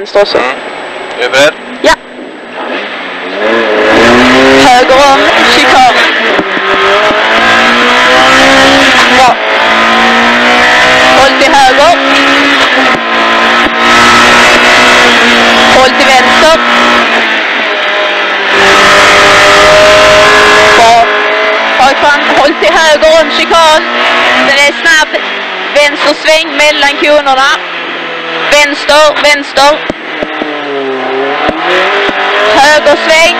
Vänster också. Är du beredd? Ja. Höger om, chikan. Bra. Håll till höger. Håll till vänster. Bra. Håll fram, håll till höger om chikan. Den är snabb. Vänster sväng mellan konerna. Vänster, vänster. Höger sväng.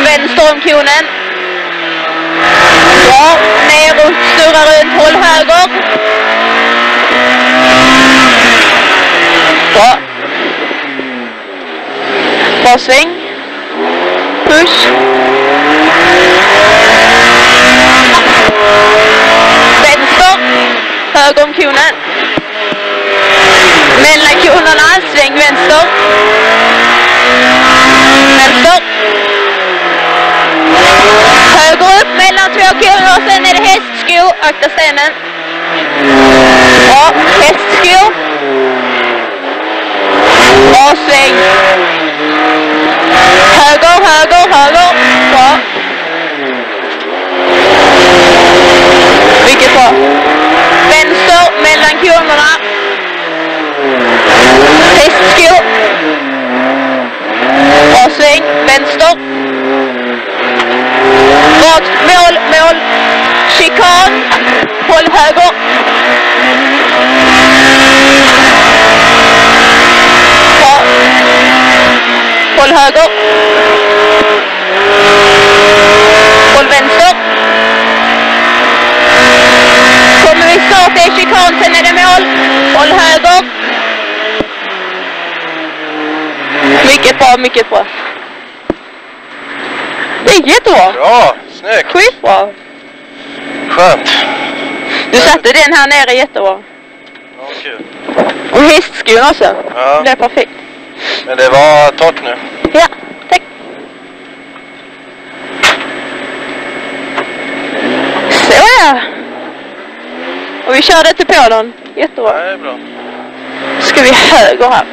Vänster om konen. Bra. Ner och snurra runt. Håll höger. Bra. Bra sväng. Push. Vänster. Höger om konen. Mellan konerna. Sväng vänster. Vänster. Höger upp mellan två konor. Sen är det hästsko. Akta stenen. Bra. Hästsko. Bra sväng. Höger, höger, höger. Bra. Mycket bra. Vänster mellan konerna. Hästsko. Bra sväng. Vänster. Rakt. Mål, mål. Chikan. Håll höger. Bra. Håll höger. Håll vänster. Kommer vi snart till chikan, sen är det mål. Håll höger. Mycket bra, mycket bra. Det är jättebra. Bra, snyggt. Skitbra. Skönt. Du satte den här nere jättebra. Ja, kul. Och hästskon också. Ja. Det är perfekt. Men det var torrt nu. Ja, tack. Så ja. Och vi körde till Polen. Jättebra. Ja, det är bra. Ska vi höger här.